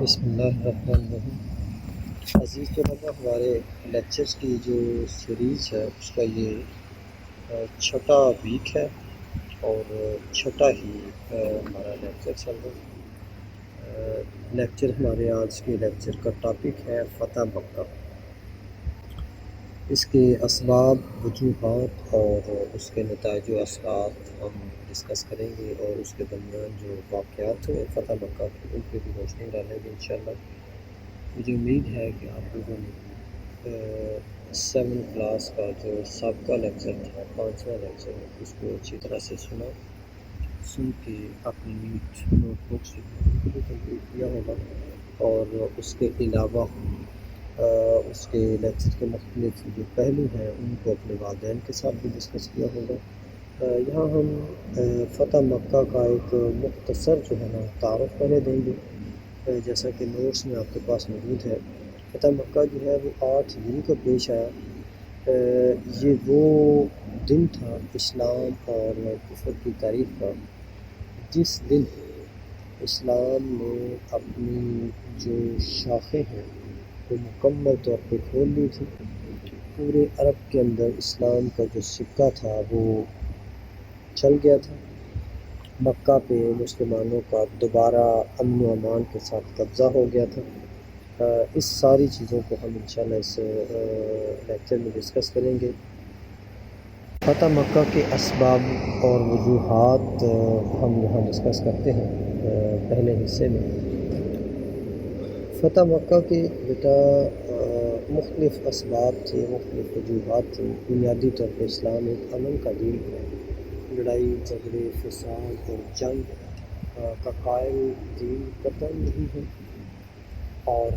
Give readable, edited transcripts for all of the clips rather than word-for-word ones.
بسم اللہ الرحمن الرحیم۔ عزیز طلباء، ہمارے لیکچرز کی جو سیریز ہے اس کا یہ چھٹا ویک ہے اور چھٹا ہی ہمارا لیکچر چل رہا ہے۔ لیکچر ہمارے آج کے لیکچر کا ٹاپک ہے فتح مکہ، اس کے اسباب، وجوہات اور اس کے نتائج و اثرات ہم ڈسکس کریں گے، اور اس کے درمیان جو واقعات ہوئے فتح مکہ کے ان پہ بھی روشنی ڈالیں گے انشاءاللہ۔ مجھے امید ہے کہ آپ لوگوں نے 7 کلاس کا جو سابقہ لیکچر تھا، 5واں لیکچر، اس کو اچھی طرح سے سن کے اپنی نوٹ بکس کو بھی کمپلیٹ کیا ہوگا، اور اس کے علاوہ اس کے لیکچر کے مختلف جو پہلو ہیں ان کو اپنے والدین کے ساتھ بھی ڈسکس کیا ہوگا۔ یہاں ہم فتح مکہ کا ایک مختصر جو ہے نا تعارف پہلے دیں گے، جیسا کہ نوٹس میں آپ کے پاس موجود ہے۔ فتح مکہ جو ہے وہ 8 ہجری کو پیش آیا۔ یہ وہ دن تھا اسلام اور کفر کی تاریخ کا جس دن اسلام نے اپنی جو شاخیں ہیں وہ مکمل طور پہ کھول لی تھی۔ پورے عرب کے اندر اسلام کا جو سکہ تھا وہ چل گیا تھا۔ مکہ پہ مسلمانوں کا دوبارہ امن و امان کے ساتھ قبضہ ہو گیا تھا۔ اس ساری چیزوں کو ہم انشاءاللہ اس لیکچر میں ڈسکس کریں گے۔ فتح مکہ کے اسباب اور وجوہات ہم یہاں ڈسکس کرتے ہیں پہلے حصے میں۔ فتح مکہ کے بیٹا مختلف اسباب تھے، مختلف وجوہات تھے۔ بنیادی طور پہ اسلام ایک امن کا دین ہے، لڑائی جھگڑے فساد اور جنگ کا قائل دین قطعاً نہیں ہے، اور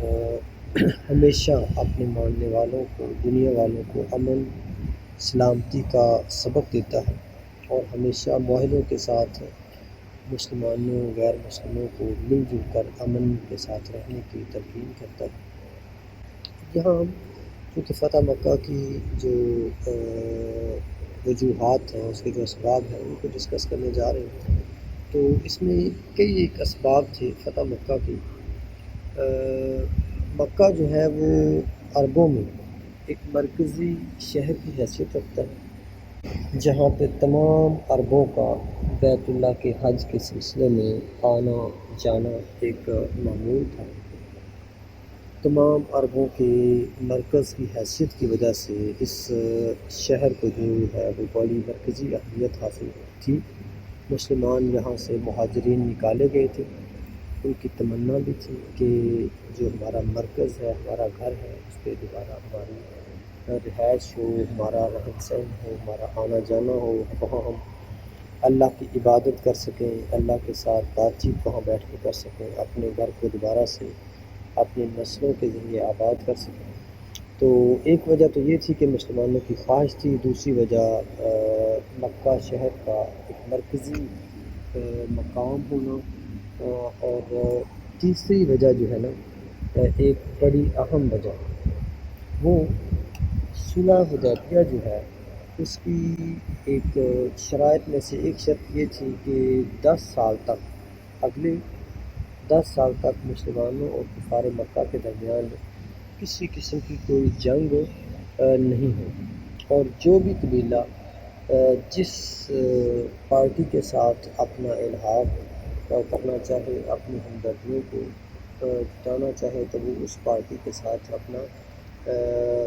ہمیشہ اپنے ماننے والوں کو، دنیا والوں کو امن سلامتی کا سبق دیتا ہے، اور ہمیشہ معاہدوں کے ساتھ مسلمانوں غیر مسلموں کو مل جل کر امن کے ساتھ رہنے کی تلقین کرتا ہے۔ یہاں ہم چونکہ فتح مکہ کی جو وجوہات ہیں، اس کے جو اسباب ہیں ان کو ڈسکس کرنے جا رہے ہیں، تو اس میں کئی ایک اسباب تھے فتح مکہ کی۔ مکہ جو ہے وہ عربوں میں ایک مرکزی شہر کی حیثیت رکھتا ہے، جہاں پہ تمام عربوں کا بیت اللہ کے حج کے سلسلے میں آنا جانا ایک معمول تھا۔ تمام عربوں کے مرکز کی حیثیت کی وجہ سے اس شہر کو جو ہے وہ بڑی مرکزی اہمیت حاصل تھی۔ مسلمان یہاں سے مہاجرین نکالے گئے تھے، ان کی تمنا بھی تھی کہ جو ہمارا مرکز ہے، ہمارا گھر ہے، اس پہ دوبارہ ہماری رہائش ہو، ہمارا رہن سہن ہو، ہمارا آنا جانا ہو، وہاں ہم اللہ کی عبادت کر سکیں، اللہ کے ساتھ بات چیت وہاں بیٹھ کے کر سکیں، اپنے گھر کو دوبارہ سے اپنی نسلوں کے ذریعے آباد کر سکیں۔ تو ایک وجہ تو یہ تھی کہ مسلمانوں کی خواہش تھی، دوسری وجہ مکہ شہر کا ایک مرکزی مقام ہونا، اور تیسری وجہ جو ہے نا ایک بڑی اہم وجہ وہ صلح حدیبیہ جو ہے، اس کی ایک شرائط میں سے ایک شرط یہ تھی کہ 10 سال تک، اگلے 10 سال تک مسلمانوں اور کفار مکہ کے درمیان کسی قسم کی کوئی جنگ نہیں ہو، اور جو بھی قبیلہ جس پارٹی کے ساتھ اپنا الحاق کرنا چاہے، اپنی ہمدردیوں کو جتانا چاہے، تو وہ اس پارٹی کے ساتھ اپنا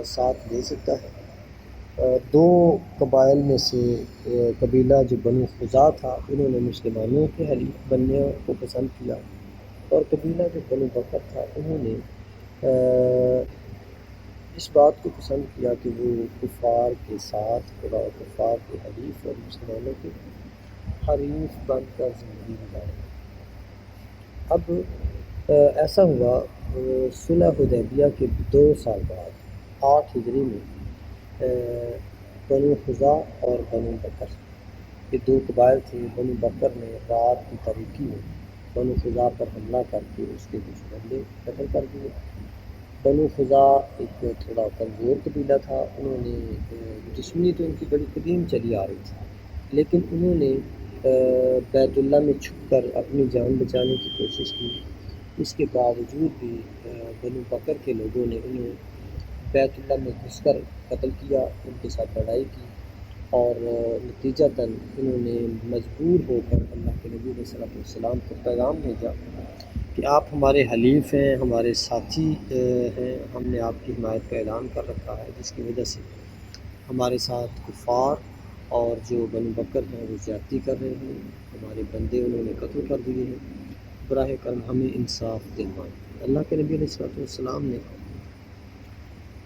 ساتھ دے سکتا ہے۔ 2 قبائل میں سے قبیلہ جو بنو خزاع تھا، انہوں نے مسلمانوں کے حلیف بننے کو پسند کیا، اور قبیلہ جو بنو بکر تھا انہوں نے اس بات کو پسند کیا کہ وہ کفار کے ساتھ خدا و کفار کے حلیف اور مسلمانوں کے حریف بن کر زندگی گزارے۔ اب ایسا ہوا صلح حدیبیہ کے 2 سال بعد 8 ہجری میں بنو خزاع اور بنو بکر، یہ 2 قبائل تھے۔ بنو بکر نے رات کی تاریکی میں بنو خزاع پر حملہ کر کے اس کے کچھ بندے قتل کر دیے۔ بنو خزاع ایک تھوڑا کمزور قبیلہ تھا، انہوں نے دشمنی تو ان کی بڑی قدیم چلی آ رہی تھی، لیکن انہوں نے بیت اللہ میں چھپ کر اپنی جان بچانے کی کوشش کی، اس کے باوجود بھی بنو بکر کے لوگوں نے انہیں بیت اللہ میں گھس کر قتل کیا، ان کے ساتھ لڑائی کی، اور نتیجتاً انہوں نے مجبور ہو کر اللہ کے نبی علیہ السلام کو پیغام بھیجا کہ آپ ہمارے حلیف ہیں، ہمارے ساتھی ہیں، ہم نے آپ کی حمایت کا اعلان کر رکھا ہے، جس کی وجہ سے ہمارے ساتھ کفار اور جو بنو بکر ہیں وہ زیادتی کر رہے ہیں، ہمارے بندے انہوں نے قتل کر دیے ہیں، براہ کرم ہمیں انصاف دلوائیں۔ اللہ کے نبی علیہ السلام نے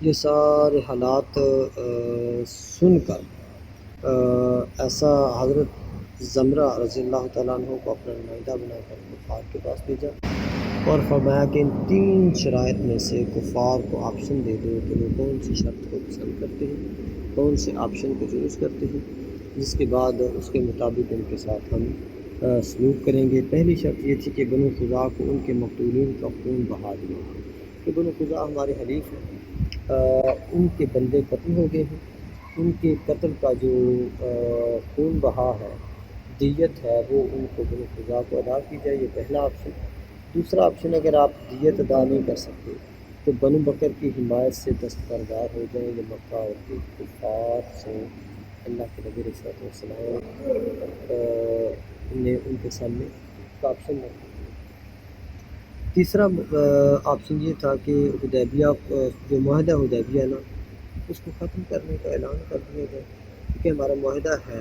یہ سارے حالات سن کر ایسا حضرت زمرہ رضی اللہ تعالیٰ عنہ کو اپنا نمائندہ بنا کر کفار کے پاس بھیجا اور فرمایا کہ ان 3 شرائط میں سے کفار کو آپشن دے دو کہ وہ کون سی شرط کو پسند کرتے ہیں، کون سے آپشن کو چوز کرتے ہیں، جس کے بعد اس کے مطابق ان کے ساتھ ہم سلوک کریں گے۔ پہلی شرط یہ تھی کہ بنو خزاع کو ان کے مقتولین کا خون بہا دیا، کہ بنو خزاع ہمارے حلیف ہیں، ان کے بندے قتل ہو گئے ہیں، ان کے قتل کا جو خون بہا ہے، دیت ہے، وہ ان کو بنو خزاع کو ادا کی جائے۔ یہ پہلا آپشن۔ دوسرا آپشن، اگر آپ دیت ادا نہیں کر سکتے تو بنو بکر کی حمایت سے دستبردار ہو جائیں گے مکہ اور کے کفار سے۔ اللہ کے نبی صلی اللہ علیہ وسلم نے ان کے سامنے ایک آپشن رکھا۔ تیسرا آپشن یہ تھا کہ حدیبیہ جو معاہدہ حدیبیہ نا، اس کو ختم کرنے کا اعلان کر دیا جائے، کیونکہ ہمارا معاہدہ ہے،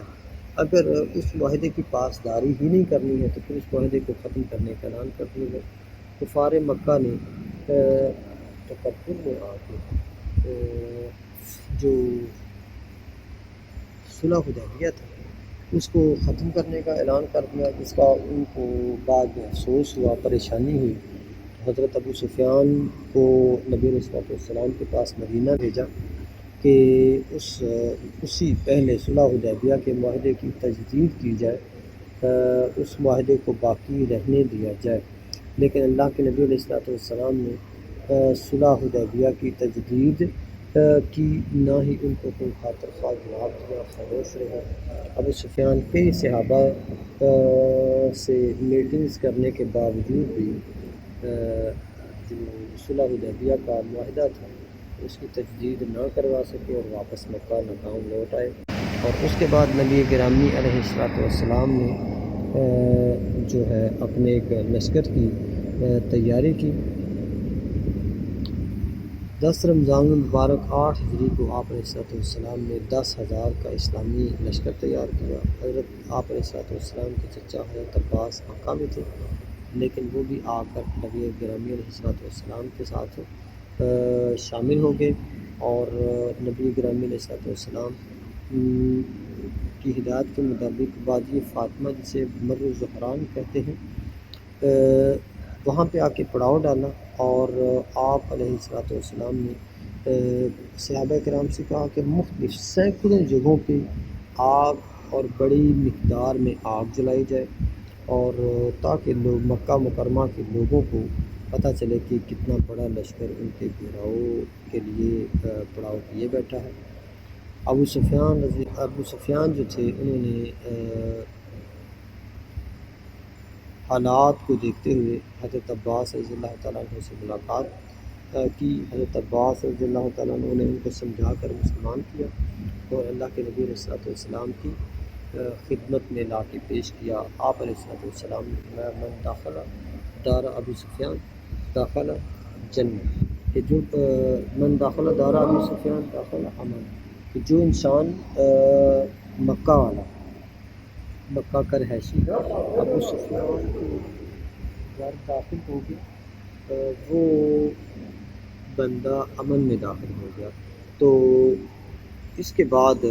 اگر اس معاہدے کی پاسداری ہی نہیں کرنی ہے تو پھر اس معاہدے کو ختم کرنے کا اعلان کر دیا جائے۔ کفار مکہ نے تکبر میں آ کے جو صلح حدیبیہ تھا اس کو ختم کرنے کا اعلان کر دیا، جس کا ان کو بعد میں افسوس ہوا، پریشانی ہوئی۔ حضرت ابو سفیان کو نبی علیہ السلام کے پاس مدینہ بھیجا کہ اسی پہلے صلح حدیبیہ کے معاہدے کی تجدید کی جائے، اس معاہدے کو باقی رہنے دیا جائے، لیکن اللہ کے نبی علیہ السلام نے صلح حدیبیہ کی تجدید کی، نہ ہی ان کو کوئی خاطر خواہ جواب دیا، خاموش رہا۔ ابو سفیان کئی صحابہ سے میٹنگز کرنے کے باوجود بھی جو صلح حدیبیہ کا معاہدہ تھا اس کی تجدید نہ کروا سکے اور واپس مکہ ناکام لوٹ آئے۔ اور اس کے بعد نبی گرامی علیہ السلام نے جو ہے اپنے ایک لشکر کی تیاری کی۔ 10 رمضان المبارک 8 ہجری کو آپ علیہ السلام نے 10,000 کا اسلامی لشکر تیار کیا۔ حضرت آپ علیہ السلام کے چچا حضرت عباس مکہ میں تھے، لیکن وہ بھی آ کر نبی گرامی علیہ السلام کے ساتھ شامل ہو گئے، اور نبی گرامی علیہ السلام کی ہدایت کے مطابق وادی فاطمہ جسے مر الزہران کہتے ہیں، وہاں پہ آ کے پڑاؤ ڈالا، اور آپ علیہ السلام نے صحابہ کرام سے کہا کہ مختلف سینکڑوں جگہوں پہ آگ اور بڑی مقدار میں آگ جلائی جائے، اور تاکہ لوگ مکہ مکرمہ کے لوگوں کو پتہ چلے کہ کتنا بڑا لشکر ان کے گھیراؤ کے لیے پڑاؤ کیے بیٹھا ہے۔ ابو سفیان جو تھے انہوں نے حالات کو دیکھتے ہوئے حضرت عباس رضی اللہ تعالیٰ عنہ سے ملاقات کی۔ حضرت عباس رضی اللہ تعالیٰ عنہ نے ان کو سمجھا کر مسلمان کیا اور اللہ کے نبی علیہ السلام کی خدمت میں لا کے پیش کیا۔ آپ علیہ السلام نے فرمایا من داخل دار ابی سفیان داخل جنت، کہ جو من داخل دار ابی سفیان داخل امن، کہ جو انسان مکہ والا، مکہ کا رہائشی ابو سفیان کے گھر داخل ہو گیا، وہ بندہ امن میں داخل ہو گیا۔ تو اس کے بعد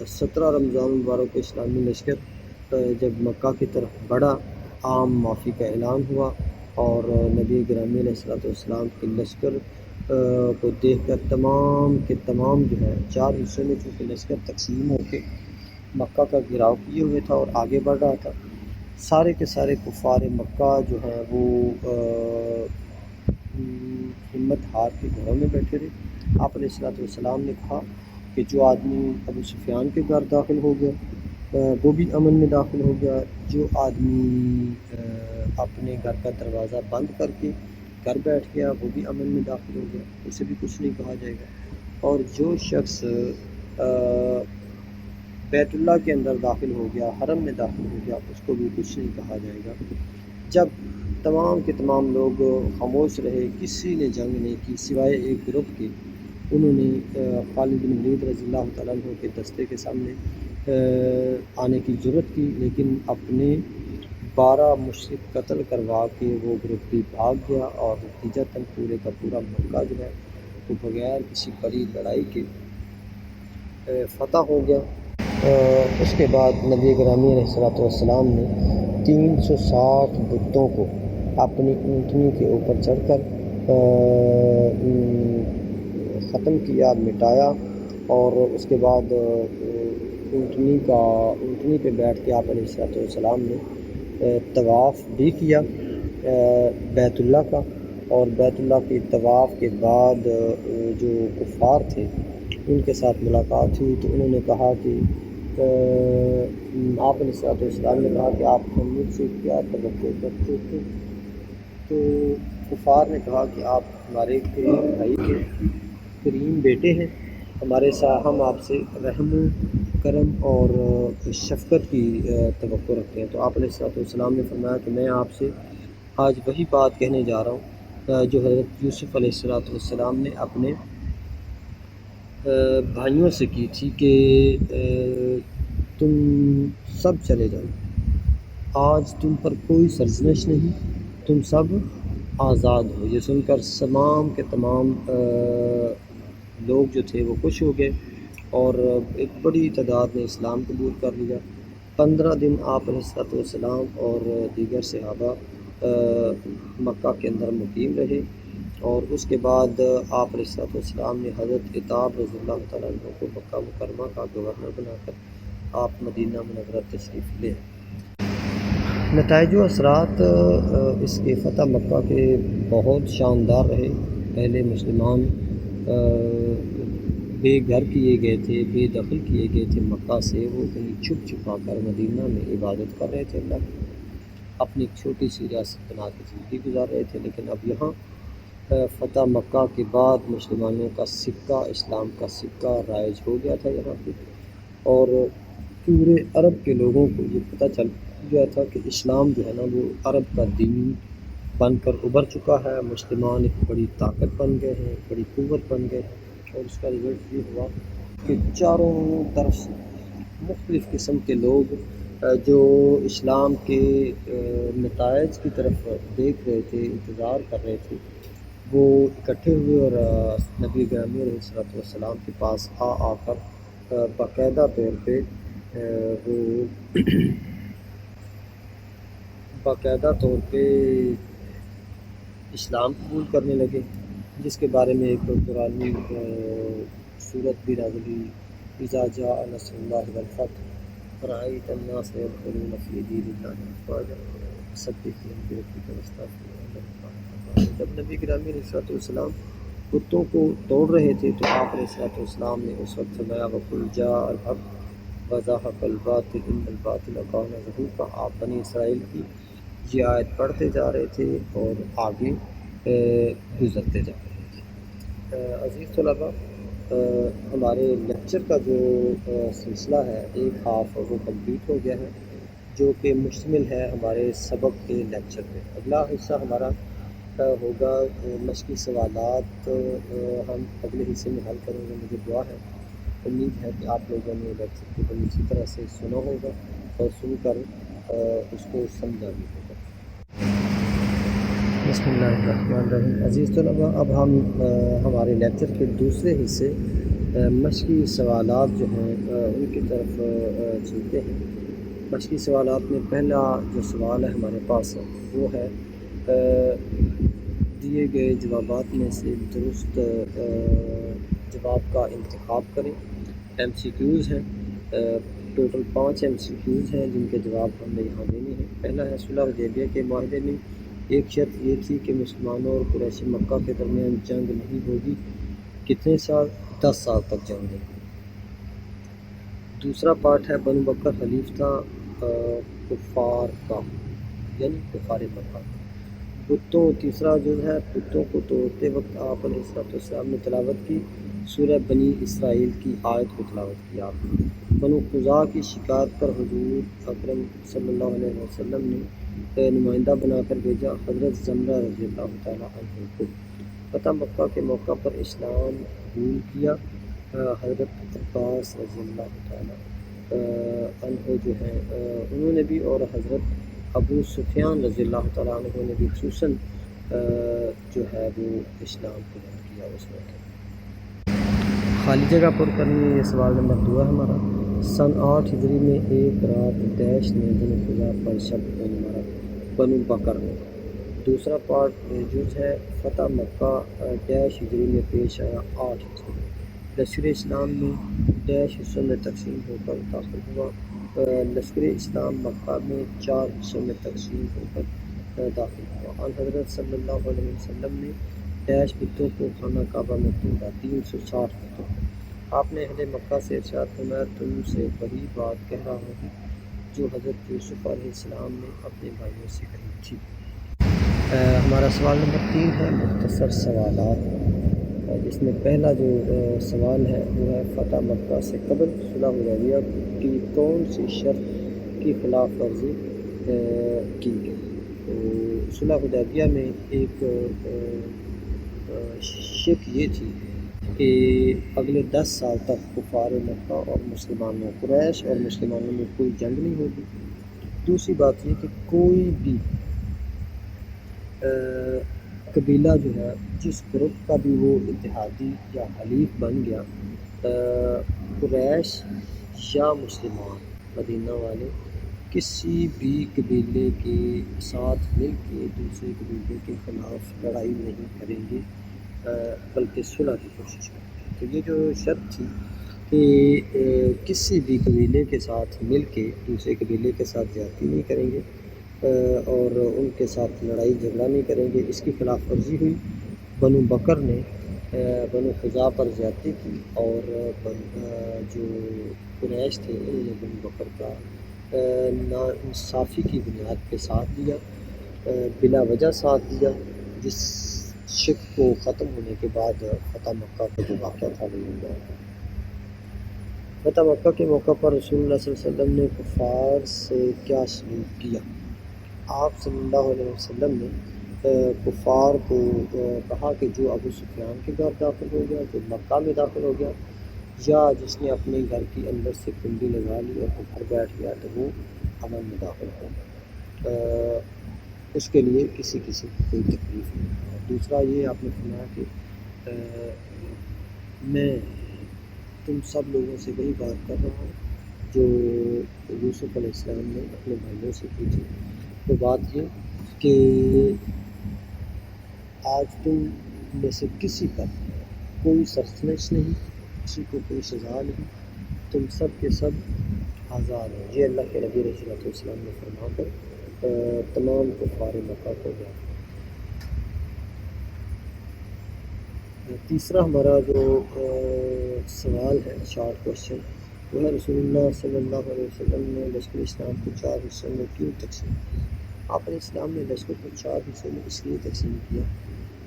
17 رمضان المبارک کو اسلامی لشکر جب مکہ کی طرف بڑھا، عام معافی کا اعلان ہوا، اور نبی گرامی علیہ السلام کے لشکر کو دیکھ کر تمام کے تمام جو ہے 4 حصوں میں چونکہ لشکر تقسیم ہو کے مکہ کا گھیراؤ کیے ہوئے تھا اور آگے بڑھ رہا تھا، سارے کے سارے کفار مکہ جو ہیں وہ ہمت ہار کے گھروں میں بیٹھے رہے۔ آپ علیہ السلام نے کہا کہ جو آدمی ابو سفیان کے گھر داخل ہو گیا وہ بھی امن میں داخل ہو گیا، جو آدمی اپنے گھر کا دروازہ بند کر کے گھر بیٹھ گیا، وہ بھی امن میں داخل ہو گیا، اسے بھی کچھ نہیں کہا جائے گا۔ اور جو شخص بیت اللہ کے اندر داخل ہو گیا، حرم میں داخل ہو گیا، اس کو بھی کچھ نہیں کہا جائے گا۔ جب تمام کے تمام لوگ خاموش رہے، کسی نے جنگ نہیں کی سوائے ایک گروپ کے، انہوں نے خالد بن ولید رضی اللہ تعالیٰ عنہ کے دستے کے سامنے آنے کی جرات کی، لیکن اپنے 12 مشرک قتل کروا کے وہ گروپ بھی بھاگ گیا، اور نتیجتاً پورے کا پورا مکہ جو ہے وہ بغیر کسی بڑی لڑائی کے فتح ہو گیا۔ اس کے بعد نبی گرامی علیہ السلام نے 360 بتوں کو اپنی اونٹنی کے اوپر چڑھ کر ختم کیا، مٹایا، اور اس کے بعد اونٹنی پہ بیٹھ کے آپ علیہ السلام نے طواف بھی کیا بیت اللہ کا، اور بیت اللہ کے طواف کے بعد جو کفار تھے ان کے ساتھ ملاقات ہوئی، تو انہوں نے کہا کہ آپ علیہ السلام نے کہا کہ آپ مجھ سے کیا توقع کرتے تھے؟ تو کفار نے کہا کہ آپ ہمارے کریم بھائی کے کریم بیٹے ہیں، ہمارے ساتھ ہم آپ سے رحم و کرم اور شفقت کی توقع رکھتے ہیں۔ تو آپ علیہ السلام نے فرمایا کہ میں آپ سے آج وہی بات کہنے جا رہا ہوں جو حضرت یوسف علیہ السلام نے اپنے بھائیوں سے کی تھی کہ تم سب چلے جاؤ، آج تم پر کوئی سرزنش نہیں، تم سب آزاد ہو۔ یہ سن کر تمام کے تمام لوگ جو تھے وہ خوش ہو گئے، اور ایک بڑی تعداد نے اسلام قبول کر لیا۔ 15 دن آپ علیہ السلام اور دیگر صحابہ مکہ کے اندر مقیم رہے، اور اس کے بعد آپ علیہ السلام نے حضرت عتاب رضی اللہ تعالیٰ عنہ کو مکہ مکرمہ کا گورنر بنا کر آپ مدینہ منورہ تشریف لے۔ نتائج و اثرات اس کے فتح مکہ کے بہت شاندار رہے۔ پہلے مسلمان بے گھر کیے گئے تھے، بے دخل کیے گئے تھے مکہ سے، وہ کہیں چھپ چھپا کر مدینہ میں عبادت کر رہے تھے اللہ کی، اپنی ایک چھوٹی سی ریاست بنا کے زندگی گزار رہے تھے۔ لیکن اب یہاں فتح مکہ کے بعد مسلمانوں کا سکہ، اسلام کا سکہ رائج ہو گیا تھا یہاں پہ، اور پورے عرب کے لوگوں کو یہ پتہ چل گیا تھا کہ اسلام جو ہے نا وہ عرب کا دین بن کر ابھر چکا ہے، مسلمان ایک بڑی طاقت بن گئے ہیں، ایک بڑی قوت بن گئے ہیں۔ اور اس کا رزلٹ یہ ہوا کہ چاروں طرف سے مختلف قسم کے لوگ جو اسلام کے نتائج کی طرف دیکھ رہے تھے، انتظار کر رہے تھے، وہ اکٹھے ہوئے اور نبی گرامی علیہ السلام کے پاس آ کر باقاعدہ طور پہ اسلام قبول کرنے لگے، جس کے بارے میں ایک قرآنی صورت بھی نازل ہوئی، اذا جاء نصر اللہ والفتح رأیت الناس يدخلون فی دین اللہ افواجا فسبح بحمد ربک واستغفرہ انہ کان توابا۔ جب نبی گرامی علیہ السلام کتوں کو توڑ رہے تھے تو آپ علیہ السلام نے اس وقت فرمایا وقل جاء الحق وزهق الباطل ان الباطل کان زہوقا۔ آپ بنی اسرائیل کی یہ آیت پڑھتے جا رہے تھے اور آگے گزرتے جا رہے تھے۔ عزیز طلباء، ہمارے لیکچر کا جو سلسلہ ہے ایک ہاف وہ کمپلیٹ ہو گیا ہے، جو کہ مشتمل ہے ہمارے سبق کے لیکچر پہ۔ اگلا حصہ ہمارا ہوگا مشقی سوالات، ہم اگلے حصے میں حل کریں گے۔ مجھے دعا ہے، امید ہے کہ آپ لوگوں نے لیکچر کو بڑی اچھی طرح سے سنا ہوگا اور سن کر اس کو سمجھا بھی ہوگا۔ بسم اللہ الرحمن الرحیم۔ عزیز طلباء، اب ہم ہمارے لیکچر کے دوسرے حصے مشقی سوالات جو ہیں ان کی طرف چلتے ہیں۔ مشقی سوالات میں پہلا جو سوال ہے ہمارے پاس وہ ہے دیے گئے جوابات میں سے درست جواب کا انتخاب کریں۔ ایم سی کیوز ہیں، ٹوٹل 5 ایم سی کیوز ہیں جن کے جواب ہم نے یہاں دینے ہیں۔ پہلا ہے صلح حدیبیہ کے معاہدے میں ایک شرط یہ تھی کہ مسلمانوں اور قریش مکہ کے درمیان جنگ نہیں ہوگی، کتنے سال؟ 10 سال تک جنگ نہیں ہوگی۔ دوسرا پارٹ ہے بنو بکر حلیف تھا کفار کا، یعنی کفار مکہ۔ بتوں تیسرا جز ہے بتوں کو توڑتے وقت آپ علیہ السلام نے تلاوت کی سورہ بنی اسرائیل کی آیت کو تلاوت کی آپ نے۔ بنو قزا کی شکایت پر حضور اکرم صلی اللہ علیہ وسلم نے نمائندہ بنا کر بھیجا حضرت زمرہ رضی اللہ تعالیٰ عنہ کو۔ فتح مکہ کے موقع پر اسلام قبول کیا حضرت عباس رضی اللہ تعالیٰ عنہ جو ہیں انہوں نے بھی، اور حضرت ابو سفیان رضی اللہ تعالیٰ عنہ نے بھی خصوصاً جو ہے وہ اسلام قبول کیا اس موقع۔ خالی جگہ پر کرنی ہے، یہ سوال نمبر 2 ہے ہمارا۔ سن 8 ہجری میں ایک رات دیش نے بنو قزا پر شب مارا بنو بکر نے۔ دوسرا پارٹ جز ہے فتح مکہ ڈیش ہجری میں پیش آیا 8 ہجری میں۔ لشکر اسلام میں ڈیش حصوں میں تقسیم ہو کر داخل ہوا۔ لشکر اسلام مکہ میں 4 حصوں میں تقسیم ہو کر داخل ہوا۔ آن حضرت صلی اللہ علیہ وسلم نے ڈیش بتوں کو خانہ کعبہ میں توڑا 360 بتوں کو۔ آپ نے اہل مکہ سے ارشاد فرمایا تم سے وہی بات کہہ رہا ہوں جو حضرت یوسف علیہ السلام نے اپنے بھائیوں سے کہی تھی۔ ہمارا سوال نمبر 3 ہے مختصر سوالات، جس میں پہلا جو سوال ہے وہ ہے فتح مکہ سے قبل صلح حدیبیہ کی کون سی شرط کی خلاف ورزی کی گئی؟ تو صلح حدیبیہ میں ایک شرط یہ تھی کہ اگلے 10 سال تک کفار مکہ اور مسلمانوں قریش اور مسلمانوں میں کوئی جنگ نہیں ہوگی۔ دوسری بات یہ کہ کوئی بھی قبیلہ جو ہے جس گروپ کا بھی وہ اتحادی یا حلیف بن گیا، قریش یا مسلمان مدینہ والے کسی بھی قبیلے کے ساتھ مل کے دوسرے قبیلے کے خلاف لڑائی نہیں کریں گے، بلکہ صلح کی کوشش کریں گے۔ تو یہ جو شرط تھی کہ کسی بھی قبیلے کے ساتھ مل کے دوسرے قبیلے کے ساتھ زیادتی نہیں کریں گے اور ان کے ساتھ لڑائی جھگڑا نہیں کریں گے، اس کی خلاف ورزی ہوئی۔ بنو بکر نے بنو قزا پر زیادتی کی اور جو قریش تھے انہوں نے بنو بکر کا ناانصافی کی بنیاد پہ ساتھ دیا، بلا وجہ ساتھ دیا، جس شک کو ختم ہونے کے بعد فتح مکہ کا جو واقعہ تھا وہ ہوا۔ فتح مکہ کے موقع پر رسول اللہ صلی اللہ علیہ وسلم نے کفار سے کیا سلوک کیا؟ آپ صلی اللہ علیہ وسلم نے کفار کو کہا کہ جو ابو سفیان کے گھر داخل ہو گیا، جو مکہ میں داخل ہو گیا، یا جس نے اپنے گھر کی اندر سے کنڈی لگا لی اور گھر بیٹھ گیا تو وہ امن میں داخل ہو، اس کے لیے کسی کو کوئی تکلیف نہیں ہے۔ دوسرا یہ آپ نے فرمایا کہ میں تم سب لوگوں سے وہی بات کر رہا ہوں جو یوسف علیہ السلام نے اپنے بھائیوں سے کی تھی۔ تو بات یہ کہ آج تم میں سے کسی پر کوئی سرزنش نہیں، کسی کو کوئی سزا نہیں، تم سب کے سب آزاد ہیں۔ یہ اللہ کے نبی علیہ السلام نے فرما کر تمام کفار مکہ کو گیا۔ تیسرا ہمارا جو سوال ہے شارٹ کوشچن وہ ہے رسول اللہ صلی اللہ علیہ وسلم نے لشکر اسلام کو 4 حصوں میں کیوں تقسیم کیا؟ آپ علیہ السلام نے لشکر کو 4 حصوں میں اس لیے تقسیم کیا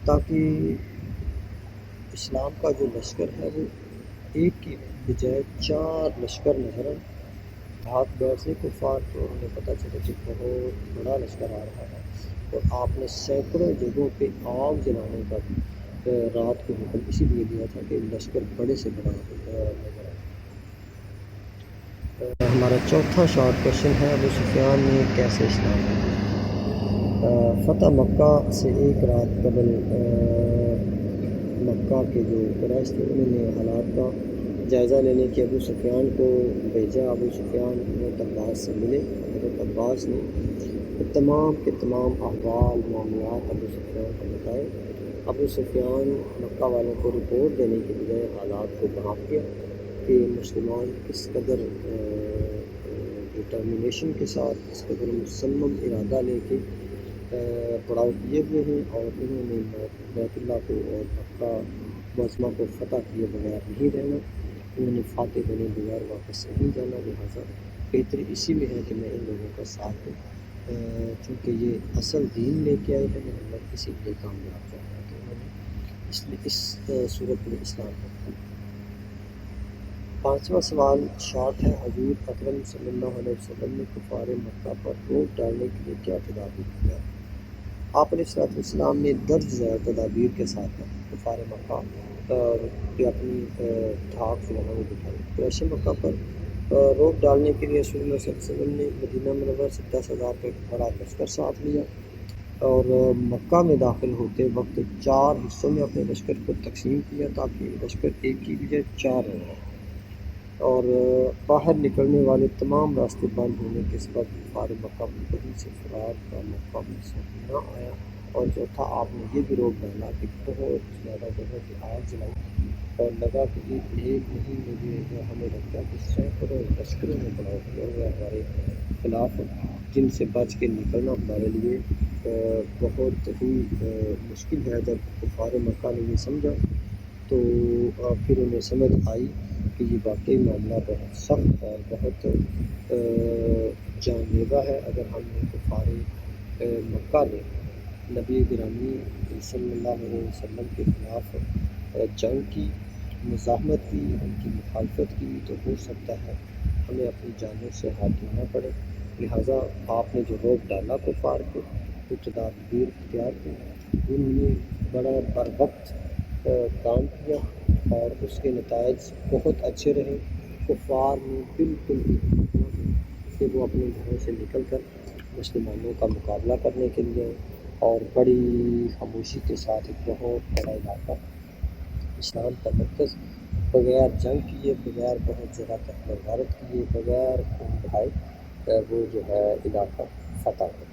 تاکہ اسلام کا جو لشکر ہے وہ ایک کی بجائے 4 لشکر نظر ہاتھ بیٹھ سے کفار کو انہیں پتہ چلے کہ بہت بڑا لشکر آ رہا ہے، اور آپ نے سینکڑوں جگہوں پہ آگ جلانے کا رات کو حکم اسی لیے دیا تھا کہ لشکر بڑے سے بڑا نظر آئے۔ ہمارا چوتھا شارٹ کوشچن ہے ابو سفیان نے کیسے اسلام لیا؟ فتح مکہ سے ایک رات قبل مکہ کے جو قریش تھے انہوں نے حالات کا جائزہ لینے کے ابو سفیان کو بھیجا۔ ابو سفیان حضرت عباس سے ملے۔ حضرت عباس نے تمام کے تمام احوال معاملات ابو سفیان کو بتائے۔ ابو سفیان مکہ والوں کو رپورٹ دینے کے بجائے حالات کو بھانپ گیا کہ مسلمان کس قدر ڈٹرمنیشن کے ساتھ، کس قدر مصمم ارادہ لے کے پڑاؤ کیے ہوئے ہیں، اور انہوں نے بیت اللہ کو اور مکہ معظمہ کو فتح کیے بغیر نہیں رہنا، انہوں نے فاتح بنے بغیر واپس نہیں جانا، لہٰذا بہتر اسی میں ہے کہ میں ان لوگوں کا ساتھ دوں۔ چونکہ یہ اصل دین لے کے آئے ہیں محمد، اسی لیے کامیاب کرنا ہے، تو انہوں نے اس لیے اس صورت میں اسلام رکھا۔ پانچواں سوال شارٹ ہے، حضور اکرم صلی اللہ علیہ وسلم نے کفار مکہ پر روک ڈالنے کے لیے کیا تدابیر کیا؟ آپ علیہ الصلوۃ والسلام نے درج تدابیر کے ساتھ کفار مکہ پہ اپنی دھاک جو ہے وہ دکھائی۔ قریش مکہ پر روک ڈالنے کے لیے رسول اللہ صلی اللہ علیہ وسلم نے مدینہ منورہ سے 10,000 کا ایک بڑا لشکر ساتھ لیا اور مکہ میں داخل ہوتے وقت 4 حصوں میں اپنے لشکر کو تقسیم کیا تاکہ لشکر ایک کی بجائے 4 ہو جائے، اور باہر نکلنے والے تمام راستے بند ہونے کے سبب کفار مکہ کو کہیں سے فرار کا موقع میسر نہ آیا۔ اور چوتھا، آپ نے یہ بھی روک ڈالا کہ بہت زیادہ جگہ کی آگ جلائی اور لگا کہ ایک نہیں مجھے ہمیں لگتا ہے کہ سینکڑوں لشکروں میں بڑا ہوئے ہمارے خلاف، جن سے بچ کے نکلنا ہمارے لیے بہت ہی مشکل ہے۔ جب کفار مکہ نے یہ سمجھا تو پھر انہیں سمجھ آئی کہ یہ واقعی معاملہ بہت سخت اور بہت جان لیوا ہے۔ اگر ہم نے کفار مکہ نے نبی گرامی صلی اللہ علیہ وسلم کے خلاف جنگ کی، مزاحمت کی، ان کی مخالفت کی، تو ہو سکتا ہے ہمیں اپنی جانوں سے ہاتھ دھونا پڑے۔ لہٰذا آپ نے جو روک ڈالا کفار کو، جو تدابیر اختیار کی، انہوں نے بڑا بر وقت کام کیا اور اس کے نتائج بہت اچھے رہے۔ کفار نے بالکل بھی ہمت نہ کی کہ وہ اپنے گھروں سے نکل کر مسلمانوں کا مقابلہ کرنے کے لیے، اور بڑی خاموشی کے ساتھ ایک بہت بڑا علاقہ اسلام کا مرکز بغیر جنگ کیے، بغیر بہت جگہ تک غارت کیے، بغیر خون بہائے وہ جو ہے علاقہ فتح کر۔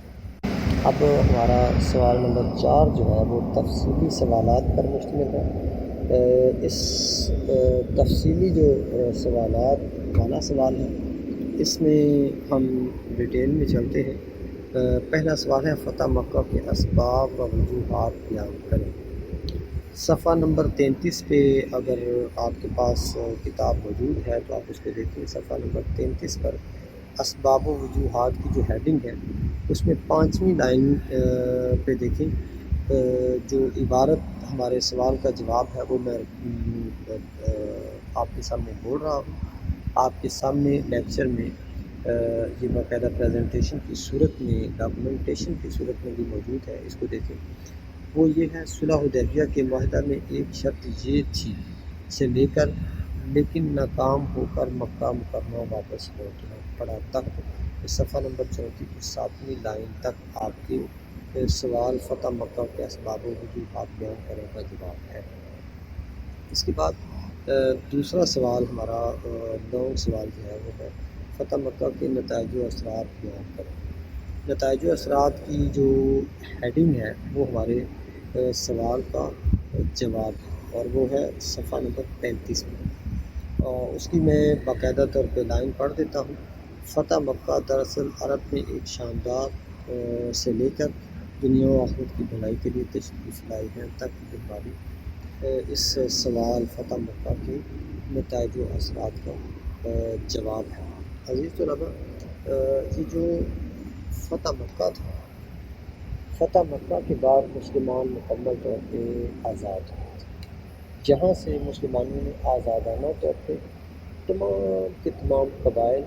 اب ہمارا سوال نمبر 4 جو ہے وہ تفصیلی سوالات پر مشتمل ہے۔ اس تفصیلی جو سوالات والا سوال ہے، اس میں ہم ڈیٹیل میں چلتے ہیں۔ پہلا سوال ہے، فتح مکہ کے اسباب و وجوہات بیان کریں۔ صفحہ نمبر 33 پہ اگر آپ کے پاس کتاب موجود ہے تو آپ اس کو دیکھیں۔ صفحہ نمبر 33 پر اسباب و وجوہات کی جو ہیڈنگ ہے، اس میں 5ویں لائن پہ دیکھیں، جو عبارت ہمارے سوال کا جواب ہے وہ میں آپ کے سامنے بول رہا ہوں۔ آپ کے سامنے لیکچر میں یہ باقاعدہ پریزنٹیشن کی صورت میں، ڈاکومنٹیشن کی صورت میں بھی موجود ہے، اس کو دیکھیں۔ وہ یہ ہے، صلح حدیبیہ کے معاہدہ میں ایک شرط یہ تھی سے لے کر لیکن ناکام ہو کر مکہ مکرمہ واپس لوٹنا پڑا تک، صفحہ نمبر 34 کی 7ویں لائن تک آپ کے سوال فتح مکہ کے اسباب و وجوہات بیان کرنے کا جواب ہے۔ اس کے بعد دوسرا سوال ہمارا 9 سوال جو ہے وہ ہے، فتح مکہ کے نتائج و اثرات بیان کریں۔ نتائج و اثرات کی جو ہیڈنگ ہے وہ ہمارے سوال کا جواب ہے، اور وہ ہے صفحہ نمبر 35 میں، اور اس کی میں باقاعدہ طور پہ لائن پڑھ دیتا ہوں۔ فتح مکہ دراصل عرب میں ایک شاندار سے لے کر دنیا و آخرت کی بھلائی کے لیے تشریف لائی ہے تک ہماری اس سوال فتح مکہ کے نتائج و اثرات کا جواب ہے۔ عزیز طلباء، یہ جو فتح مکہ تھا، فتح مکہ کے بعد مسلمان مکمل طور پہ آزاد ہوئے تھے، جہاں سے مسلمانوں نے آزادانہ طور پہ تمام کے تمام قبائل،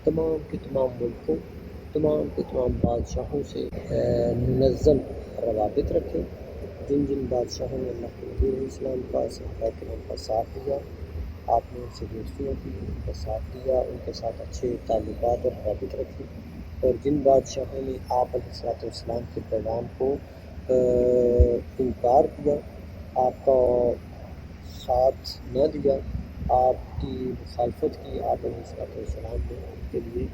تمام کے تمام ملکوں، تمام کے تمام بادشاہوں سے منظم روابط رکھے۔ جن جن بادشاہوں نے اللہ کے نبی علیہ السلام کا، صحابہ کرام کا ساتھ دیا، آپ نے ان سے دوستیاں کی، ان کا ساتھ دیا، ان کے ساتھ اچھے تعلقات اور روابط رکھے، اور جن بادشاہوں نے آپ علیہ السلام کے پیغام کو انکار کیا، آپ کا ساتھ نہ دیا، آپ کی مخالفت کی، آپ علیہ السلام نے ان کے لیے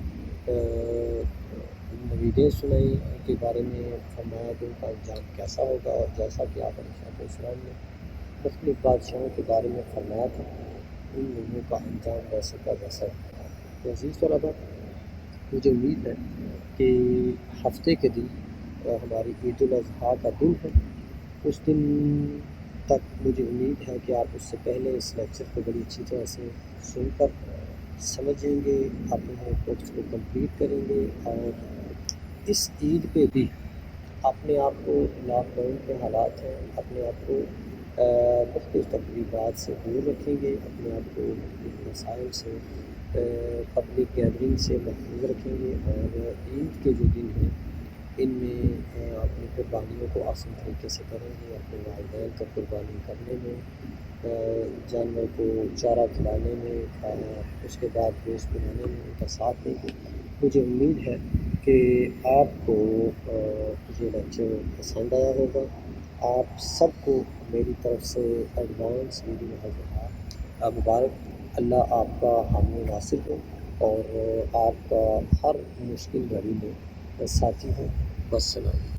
نویدیں سنائیں، ان کے بارے میں فرمایا کہ ان کا انجام کیسا ہوگا، اور جیسا کہ آپ علیہ السلام نے مختلف بادشاہوں کے بارے میں فرمایا تھا، ان لوگوں کا انجام ویسے کا ویسا ہے۔ تو عزیز طلباء، مجھے امید ہے کہ ہفتے کے دن ہماری عید الاضحیٰ کا دن ہے، اس دن تک مجھے امید ہے کہ آپ اس سے پہلے اس لیکچر کو بڑی اچھی طرح سے سن کر سمجھیں گے، اپنے نوٹ بکس کو کمپلیٹ کریں گے، اور اس عید پہ بھی اپنے آپ کو لاک ڈاؤن کے حالات ہیں، اپنے آپ کو مختلف تقریبات سے دور رکھیں گے، اپنے آپ کو مختلف مسائل سے پبلک گیدرنگ سے محفوظ رکھیں گے، اور عید کے جو دن ہیں ان میں اپنی قربانیوں کو آسان طریقے سے کریں گے، اپنے والدین کا قربانی کرنے میں، جانور کو چارہ کھلانے میں، اس کے بعد گوشت بنانے میں ان کا ساتھ دیں گے۔ مجھے امید ہے کہ آپ کو یہ لیکچر پسند آیا ہوگا۔ آپ سب کو میری طرف سے ایڈوانس عید الاضحیٰ مبارک۔ اللہ آپ کا حامی و ناصر ہو اور آپ کا ہر مشکل گھڑی میں ساتھی ہو۔ والسلام۔